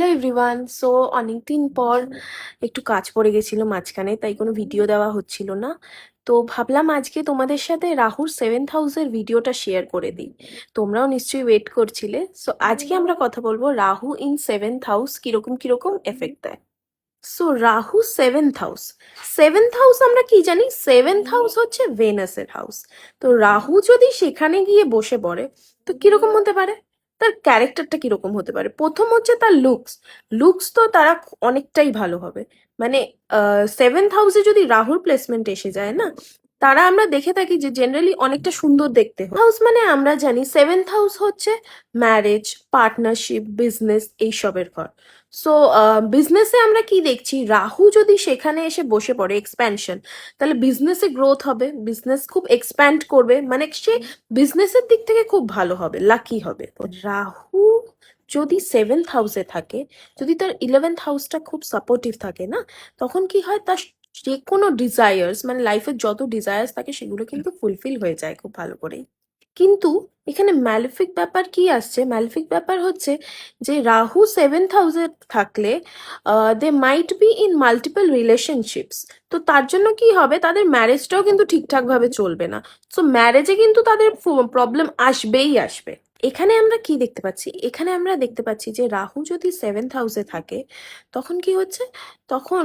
Hello everyone. So অনেকদিন পর একটু কাজ পড়ে গেছিল মাঝখানে, তাই কোনো ভিডিও দেওয়া হচ্ছিল না। তো ভাবলাম আজকে তোমাদের সাথে রাহুর 7th হাউসের ভিডিওটা শেয়ার করে দিই। তোমরাও নিশ্চয়ই ওয়েট করছিলে। সো আজকে আমরা কথা বলবো রাহু ইন 7th হাউস কিরকম কিরকম এফেক্ট দেয়। So Rahu 7th house, 7th house আমরা কি জানি? 7th হাউস হচ্ছে ভেনাসের হাউস। তো রাহু যদি সেখানে গিয়ে বসে পড়ে তো কিরকম হতে পারে, তার ক্যারেক্টারটা কিরকম হতে পারে? প্রথম হচ্ছে তার লুকস। লুকস তো তারা অনেকটাই ভালো হবে। মানে 7th হাউসে যদি রাহুর প্লেসমেন্ট এসে যায় না, তারা আমরা দেখে থাকি যে জেনারেলি অনেকটা সুন্দর দেখতে হয়। হাউস মানে আমরা জানি 7th হাউস হচ্ছে ম্যারেজ, পার্টনারশিপ, বিজনেস এইসবের ঘর। সো বিজনেসে আমরা কি দেখছি, রাহু যদি সেখানে এসে বসে পড়ে এক্সপ্যানশন, তাহলে বিজনেসে গ্রোথ হবে, বিজনেস খুব এক্সপ্যান্ড করবে, মানে সে বিজনেসের দিক থেকে খুব ভালো হবে, লাকি হবে। তো রাহু যদি 7th হাউসে থাকে, যদি তার 11th হাউসটা খুব সাপোর্টিভ থাকে না, তখন কি হয়, তার যে কোনো ডিজায়ার্স, মানে লাইফের যত ডিজায়ার্স থাকে সেগুলো কিন্তু ফুলফিল হয়ে যায় খুব ভালো করেই। কিন্তু এখানে ম্যালেফিক ব্যাপার কি আসছে? ম্যালেফিক ব্যাপার হচ্ছে যে রাহু 7th হাউসে থাকলে they might be in multiple relationships. তো তার জন্য কি হবে, তাদের ম্যারেজটাও কিন্তু ঠিকঠাক ভাবে চলবে না। সো ম্যারেজে কিন্তু তাদের প্রবলেম আসবেই আসবে। এখানে আমরা কি দেখতে পাচ্ছি? এখানে আমরা দেখতে পাচ্ছি যে রাহু যদি 7th হাউসে থাকে, তখন কি হচ্ছে, তখন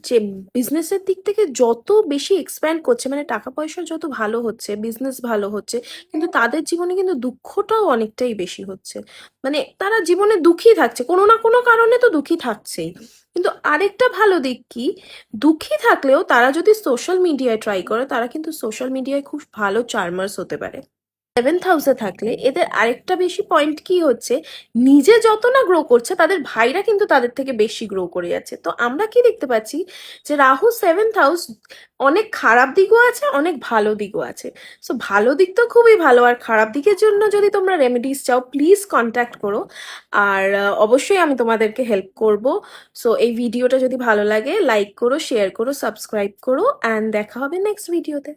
যে বিজনেসের দিক থেকে যত বেশি এক্সপ্যান্ড করছে, মানে টাকা পয়সা যত ভালো হচ্ছে, বিজনেস ভালো হচ্ছে, কিন্তু তাদের জীবনে কিন্তু দুঃখটাও অনেকটাই বেশি হচ্ছে। মানে তারা জীবনে দুঃখী থাকছে, কোনো না কোনো কারণে তো দুঃখী থাকছেই। কিন্তু আরেকটা ভালো দিক কি, দুঃখী থাকলেও তারা যদি সোশ্যাল মিডিয়ায় ট্রাই করে, তারা কিন্তু সোশ্যাল মিডিয়ায় খুব ভালো চার্মার্স হতে পারে। 7th হাউসে থাকলে এদের আরেকটা বেশি পয়েন্ট কি হচ্ছে, নিজে যত না গ্রো করছে, তাদের ভাইরা কিন্তু তাদের থেকে বেশি গ্রো করে যাচ্ছে। তো আমরা কি দেখতে পাচ্ছি যে রাহু 7th হাউস অনেক খারাপ দিকও আছে, অনেক ভালো দিকও আছে। সো ভালো দিক তো খুবই ভালো, আর খারাপ দিকের জন্য যদি তোমরা রেমেডিস চাও, প্লিজ কন্ট্যাক্ট করো। আর অবশ্যই আমি তোমাদেরকে হেল্প করব। সো এই ভিডিওটা যদি ভালো লাগে, লাইক করো, শেয়ার করো, সাবস্ক্রাইব করো, অ্যান্ড দেখা হবে নেক্সট ভিডিওতে।